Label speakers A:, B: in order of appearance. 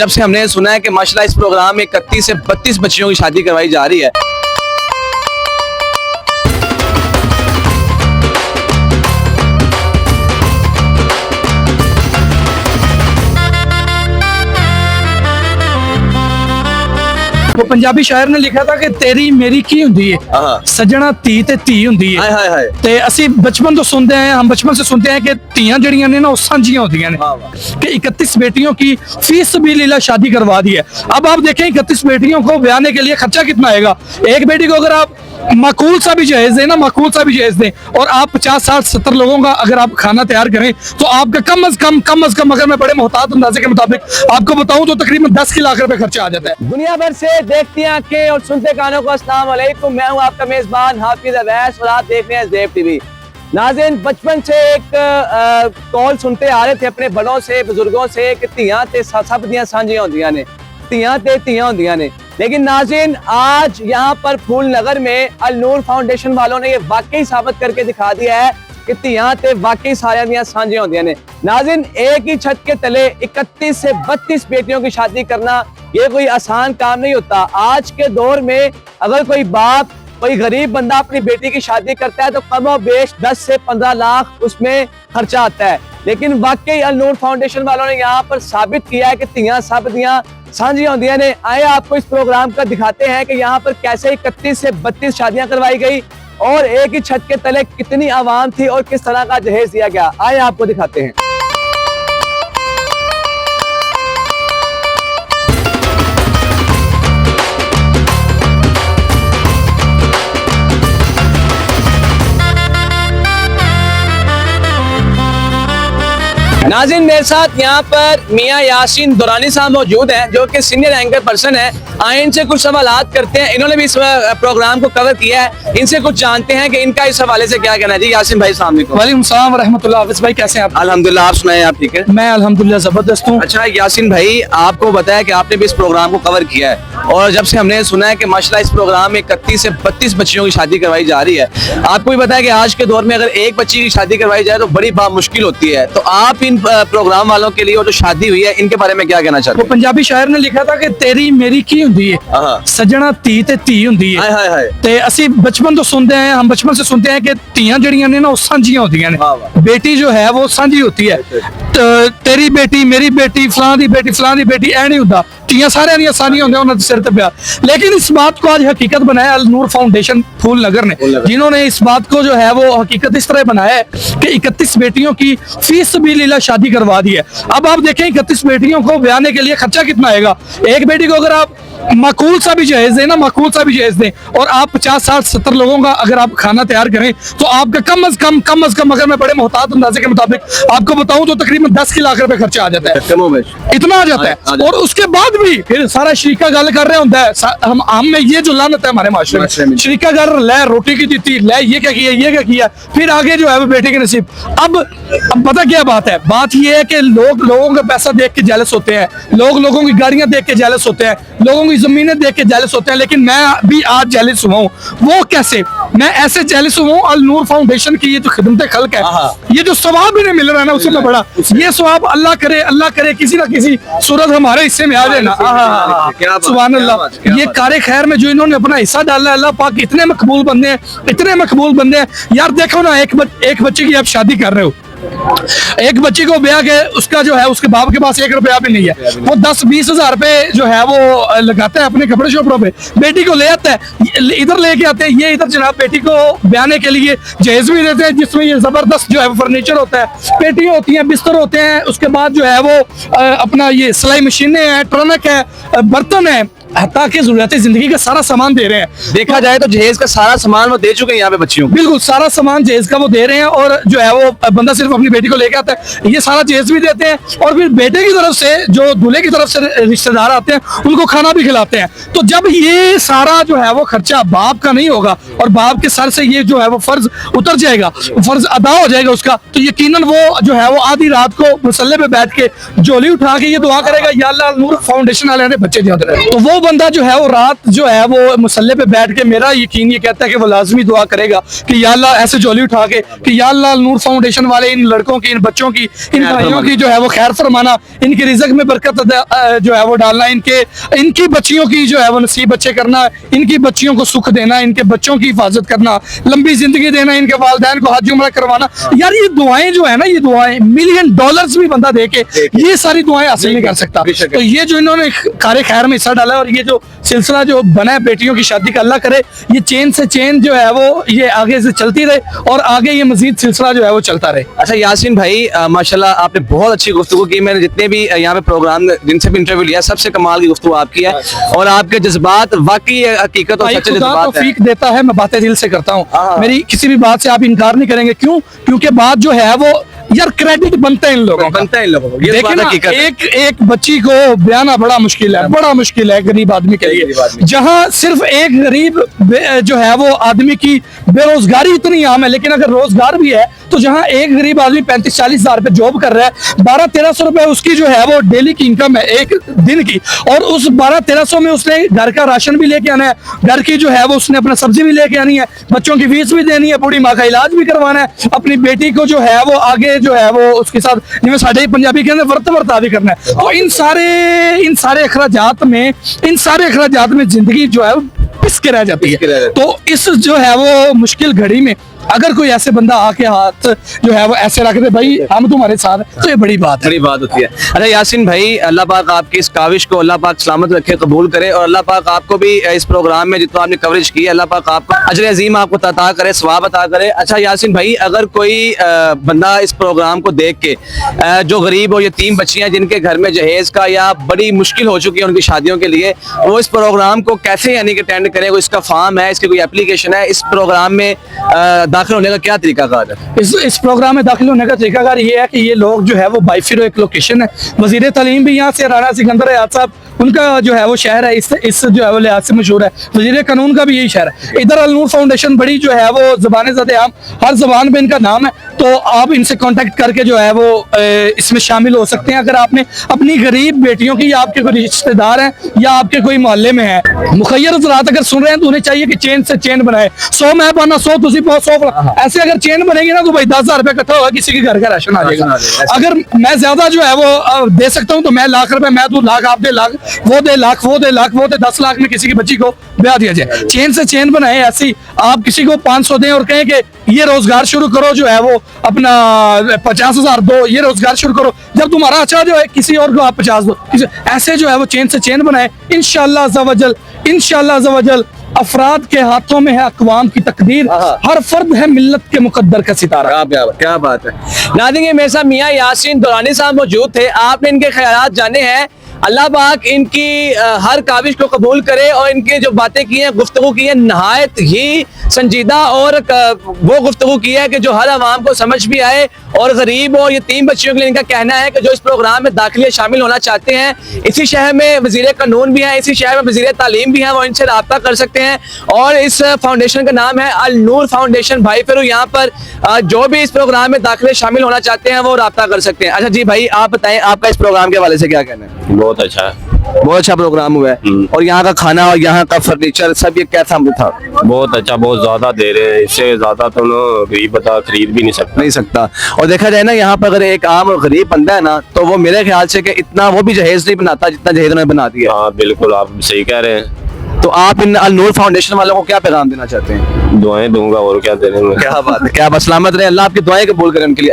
A: जब से हमने सुना है कि माशाल्लाह इस प्रोग्राम में 31 से 32 बच्चियों की शादी करवाई जा रही है।
B: वो पंजाबी शायर ने लिखा था कि तेरी मेरी की हुंदी है सजना धी ते धी हुंदी है।
A: हाय हाय हाय।
B: ते ਅਸੀਂ बचपन तो सुनते हैं, हम बचपन से सुनते हैं कि ਧੀਆਂ ਜਿਹੜੀਆਂ ਨੇ ना वो सांझियां होती हैं कि 31 बेटियों की फी सबीलिल्लाह शादी करवा दी है। अब आप देखें 31 बेटियों को ब्याने के लिए खर्चा कितना आएगा। एक बेटी को अगर आप माकूल सा भी जहेज दें ना, माकूल सा भी जहेज दें और आप 50 60 70 लोगों का अगर आप खाना तैयार करें तो आपका कम अज कम अगर मैं बड़े मोहतात अंदाजे के मुताबिक आपको बताऊं तो तकरीबन 10 लाख रुपए खर्चा आ जाता है।
A: दुनिया भर से देखती आंखें और सुनते कानों को अस्सलाम वालेकुम। मैं हूं आपका मेजबान हाफिज अवैस और आप देख रहे हैं ज़ेब टीवी। नाज़रीन, बचपन से एक कॉल सुनते आ रहे थे अपने बड़ों से, बुजुर्गों से कि धीयां ते सब दियां सांझियां होंदियां ने, धीयां ते धीयां होंदियां ने। लेकिन नाज़रीन, आज यहाँ पर फूल नगर में अल नूर फाउंडेशन वालों ने ये वाकई साबित करके दिखा दिया है कि धीयां ते वाकई सारियां दियां सांझियां होंदियां ने। नाज़रीन, एक ही छत के तले 31 से 32 बेटियों की शादी करना ये कोई आसान काम नहीं होता। आज के दौर में अगर कोई बाप, कोई गरीब बंदा अपनी बेटी की शादी करता है तो कम बेश 10 से 15 लाख उसमें खर्चा आता है। लेकिन वाकई अल नूर फाउंडेशन वालों ने यहाँ पर साबित किया है कि धीयां सब दियां सांझियां होंदियां ने। आए आपको इस प्रोग्राम का दिखाते हैं कि यहाँ पर कैसे 31 से 32 शादियां करवाई गई और एक ही छत के तले कितनी आवाम थी और किस तरह का जहेज दिया गया। आए आपको दिखाते हैं। नाज़रीन, मेरे साथ यहाँ पर मियाँ यासीन दुरानी साहब मौजूद हैं जो कि सीनियर एंकर पर्सन है। आए इनसे कुछ सवालात करते हैं। इन्होंने भी इस प्रोग्राम को कवर किया है, इनसे कुछ जानते हैं कि इनका इस हवाले से क्या कहना है। जी यासीन भाई, अस्सलाम वालेकुम।
B: वालेकुम सलाम रहमतुल्लाह। हाफिज भाई कैसे हैं आप?
A: अल्हम्दुलिल्लाह, आप सुनाएं, आप ठीक है?
B: मैं अल्हम्दुलिल्लाह जबरदस्त हूँ।
A: अच्छा यासीन भाई, आपको बताया कि आपने भी इस प्रोग्राम को कवर किया है और जब से हमने सुना है कि माशाल्लाह इस प्रोग्राम में 31 से 32 बच्चियों की शादी करवाई जा रही है, आपको भी बताया कि आज के दौर में अगर एक बच्ची की शादी करवाई जाए तो बड़ी मुश्किल होती है। तो आप इन प्रोग्राम वालों के लिए और जो शादी हुई है इनके बारे में क्या कहना चाहते
B: वो पंजाबी शायर ने लिखा था कि तेरी मेरी की हुंदी है सजना धी ते धी हुंदी है।
A: हाय हाय हाय।
B: ते ਅਸੀਂ बचपन तो सुनते हैं, हम बचपन से सुनते हैं कि ਧੀਆਂ ਜਿਹੜੀਆਂ ਨੇ ना वो सांझियां होती हैं। बेटी जो है वो सांझी होती है। तेरी बेटी मेरी बेटी फलां दी बेटी फलां दी बेटी ऐ नहीं होता। ਧੀਆਂ सारियां दियां सांझियां होंदियां उन्हां दे सिर ते प्यार। लेकिन इस बात को आज हकीकत बनाया अल नूर फाउंडेशन फूल नगर ने, जिन्होंने इस बात को जो है वो हकीकत इस तरह बनाया है कि 31 बेटियों की फी सबीलिल्लाह शादी करवा दी है। अब आप देखें 31 बेटियों को ब्याने के लिए खर्चा कितना आएगा। एक बेटी को अगर आप माकूल सा भी जहेज दें ना, माकूल सा भी जहेज दें और आप 50 60 70 लोगों का अगर आप खाना तैयार करें तो आपका कम अज कम अगर मैं बड़े मोहतात अंदाजे के मुताबिक आपको बताऊं तो तकरीबन 10 लाख रुपए खर्चा आ जाता है। इतना आ जाता है। और उसके बाद भी फिर सारा शरीका गल कर रहे होता है। हम में ये जो लानत है हमारे माशरे में, शरीका गल ले रोटी की दी ले ये क्या किया, ये क्या किया, फिर आगे जो है वो बेटे के नसीब। अब पता क्या बात है, बात ये है कि लोगों का पैसा देख के जेलस होते हैं, लोगों की गाड़ियां देख के जेलस होते हैं, लोगों की जमीनें देख के जेलस होते हैं। लेकिन मैं भी आज जेलस हुआ हूँ। वो कैसे? मैं ऐसे जेलस हुआ हूँ अल नूर फाउंडेशन की ये जो खिदमत खल्क है, ये जो सवाब इन्हें मिल रहा है ना उससे मैं बड़ा, ये सवाब अल्लाह करे किसी ना किसी सूरत हमारे हिस्से में आ जाए ना। सुभान अल्लाह। ये कारे खैर में जो इन्होंने अपना हिस्सा डाला है, अल्लाह पाक इतने मकबूल बंदे हैं, इतने मकबूल बंदे हैं। यार देखो ना, एक बच्चे की आप शादी कर रहे हो, एक बच्ची को ब्याह के उसका जो है उसके बाप के पास 1 रुपया भी नहीं है, वो 10-20 हजार रुपए जो है वो लगाता है अपने कपड़े शोपड़ों पे। बेटी को ले आता है, इधर लेके आते हैं, ये इधर जनाब बेटी को ब्याने के लिए जहेज भी देते हैं जिसमें ये जबरदस्त जो है फर्नीचर होता है, पेटियां होती हैं, बिस्तर होते हैं, उसके बाद जो है वो अपना ये सिलाई मशीनें हैं, ट्रनक है, बर्तन है, ताकि जरूरत जिंदगी का सारा सामान दे रहे हैं।
A: देखा जाए तो जहेज का सारा सामान वो दे चुके हैं यहाँ पे बच्चियों को।
B: बिल्कुल सारा सामान जहेज का वो दे रहे हैं और जो है वो बंदा सिर्फ अपनी बेटी को लेके आता है, ये सारा जहेज भी देते हैं और फिर बेटे की तरफ से जो दूल्हे की तरफ से रिश्तेदार आते हैं उनको खाना भी खिलाते हैं। तो जब ये सारा जो है वो खर्चा बाप का नहीं होगा और बाप के सर से ये जो है वो फर्ज उतर जाएगा, फर्ज अदा हो जाएगा उसका, तो यकीनन वो जो है वो आधी रात को मुसल्ले पे बैठ के झोली उठा के ये दुआ करेगा, या अल्लाह नूर फाउंडेशन वाले ने बच्चे दिया। तो वो बंदा जो है वो रात जो है वो मुसल्ले पे बैठ के, मेरा यकीन ये कहता है कि वो लाजमी दुआ करेगा कि या अल्लाह ऐसे झोली उठा के कि या अल्लाह नूर फाउंडेशन वाले इन लड़कों की, इन बच्चों की, इन भाइयों की जो है वो खैर फरमाना, इनकी रिज़्क में बरकत जो है वो डालना, इनकी बच्चियों की जो है वो नसीब अच्छे करना, इनकी बच्चियों को सुख देना, इनके बच्चों की हिफाजत करना, लंबी जिंदगी देना, इनके वालिदैन को हज उम्रा करवाना। यार ये दुआएं जो है ना, ये दुआएं $1 मिलियन भी बंदा दे के ये सारी दुआएं हासिल नहीं कर सकता। तो ये जो इन्होंने कार्य खैर में हिस्सा डाला है और ये जो सिलसिला जो बना है बेटियों की शादी का, अल्लाह करे ये चेन से चेन जो है वो ये आगे से चलती रहे और आगे ये मजीद सिलसिला जो है वो चलता रहे।
A: अच्छा यासीन भाई, माशाल्लाह आपने बहुत अच्छी गुफ्तगू की। मैंने जितने भी यहाँ पे प्रोग्राम जिनसे भी इंटरव्यू लिया, सबसे कमाल की गुफ्तगू आपकी है और आपके जज्बात वाकई हकीकत और सच्चे जज्बात है।
B: तौफीक देता है, मैं बातें दिल से करता हूँ,
A: हाँ।
B: मेरी किसी भी बात से आप इनकार नहीं करेंगे। क्यों? क्योंकि बात जो है वो यार क्रेडिट बनता है इन लोगों का,
A: बनता है इन लोगों को। ये
B: देखिए
A: बात
B: ना,
A: हकीकत है।
B: एक बच्ची को ब्याना बड़ा मुश्किल है, बड़ा मुश्किल है गरीब आदमी के लिए। जहां सिर्फ एक गरीब जो है वो आदमी की बेरोजगारी इतनी आम है, लेकिन अगर रोजगार भी है तो जहां एक गरीब आदमी 35-40 हजार रुपए जॉब कर रहा है, 1200-1300 रुपए उसकी जो है वो डेली की इनकम है एक दिन की, और उस 1200-1300 में उसने घर का राशन भी लेके आना है, घर की जो है वो उसने अपना सब्जी भी लेके आनी है, बच्चों की फीस भी देनी है, बूढ़ी माँ का इलाज भी करवाना है, अपनी बेटी को जो है वो आगे जो है वो उसके साथ जिਵੇਂ साढ़े पंजाबी के अंदर वर्ता भी करना है। तो इन सारे अखराजात में जिंदगी जो है वो पिस के रह जाती है। तो इस जो है वो मुश्किल घड़ी में अगर कोई ऐसे बंदा आके हाथ जो है वो ऐसे रख दे, भाई हम तुम्हारे साथ हैं, तो ये बड़ी बात होती है।
A: अच्छा यासीन भाई, अल्लाह पाक आपकी इस काविश को अल्लाह पाक सलामत रखे, कबूल करे, और अल्लाह पाक आपको भी इस प्रोग्राम में जितना आपने कवरेज की है, अल्लाह पाक आपको अजर अजीम आपको अता करे, सवाब अता करे। अच्छा यासीन भाई, अगर कोई बंदा इस प्रोग्राम को देख के जो गरीब और यतीम बच्चियां जिनके घर में जहेज का या बड़ी मुश्किल हो चुकी है उनकी शादियों के लिए, वो इस प्रोग्राम को कैसे यानी कि अटेंड करें? कोई इसका फॉर्म है, इसकी कोई एप्लीकेशन है? इस प्रोग्राम में दाखिल होने का क्या तरीकाकार है?
B: इस प्रोग्राम में दाखिल होने का तरीकाकार ये है कि ये लोग जो है वो बाइफिरो एक लोकेशन है, वजीर तालीम भी यहाँ से राना सिकंदर हयात साहब, उनका जो है वो शहर है, इस जो है वो लिहाज से मशहूर है। वजीर कानून का भी यही शहर है। इधर अल नूर फाउंडेशन बड़ी जो है वो ज़बान ज़ाते आम, हर जबान पे इनका नाम है, तो आप इनसे कांटेक्ट करके जो है वो इसमें शामिल हो सकते हैं। अगर आपने अपनी गरीब बेटियों की, या आपके कोई रिश्तेदार हैं या आपके कोई मोहल्ले में है, मुखैर हज़रात अगर सुन रहे हैं तो उन्हें चाहिए कि चेन से चेन बनाए। 100 मैं पाना 100 तुसी पाओ 100, ऐसे अगर चेन बनेगी ना तो भाई 10,000 रुपए इकट्ठा होगा, किसी के घर का राशन आ जाएगा। अगर मैं ज्यादा जो है वो दे सकता हूँ तो मैं लाख रुपए, मैं दूं लाख, आप दे लाख, वो दे लाख, वो दे लाख, वो दे 10 लाख में किसी की बच्ची को ब्याह दिया जाए। चेन से चेन बनाए, ऐसी आप किसी को 500 दें और कहें कि ये रोजगार शुरू करो, जो है वो अपना 50,000 दो, ये रोजगार शुरू करो, जब तुम्हारा अच्छा जो है किसी और को आप 50 दो, ऐसे जो है वो चेन से चेन बनाए। इंशाअल्लाह अज़्ज़वजल अफराद के हाथों में है अक़वाम की तकदीर, हर फर्द है मिल्लत के मुकद्दर का सितारा।
A: क्या बात है। नाज़रीन, मेरे साथ मियां यासीन दुरानी साहब मौजूद थे। आपने इनके ख्यालात जाने हैं। अल्लाह पाक इनकी हर काविश को कबूल करे और इनकी जो बातें की हैं, गुफ्तगू की है, नहायत ही संजीदा और वो गुफ्तगू की है कि जो हर आवाम को समझ भी आए, और गरीब और यतीम बच्चियों के लिए इनका कहना है कि जो इस प्रोग्राम में दाखिले शामिल होना चाहते हैं, इसी शहर में वजीर कानून भी हैं, इसी शहर में वजीर तालीम भी हैं, वो इनसे रब्ता कर सकते हैं। और इस फाउंडेशन का नाम है अल नूर फाउंडेशन। भाई फिर यहाँ पर जो भी इस प्रोग्राम में दाखिले शामिल होना चाहते हैं वो रब्ता कर सकते हैं। अच्छा जी भाई, आप बताएं आपका इस प्रोग्राम के हवाले से क्या कहना है?
C: बहुत अच्छा है,
A: बहुत अच्छा प्रोग्राम हुआ है, और यहाँ का खाना और यहाँ का फर्नीचर सब ये कैसा था?
C: बहुत अच्छा, बहुत ज्यादा दे रहे हैं, इससे ज्यादा तो ना गरीब बता खरीद भी नहीं सकता।
A: और देखा जाए ना, यहाँ पर अगर एक आम और गरीब बंदा है ना, तो वो मेरे ख्याल से कि इतना वो भी जहेज नहीं बनाता जितना जहेज ने बना दिया।
C: हाँ बिल्कुल, आप सही कह रहे हैं।
A: तो आप इन अल नूर फाउंडेशन वालों को क्या पैगाम देना चाहते हैं?
C: दुआएं दूंगा, और क्या देने में।
A: क्या बात है, क्या बात, सलामत रहे, अल्लाह आपकी दुआएं कबूल करें उनके लिए।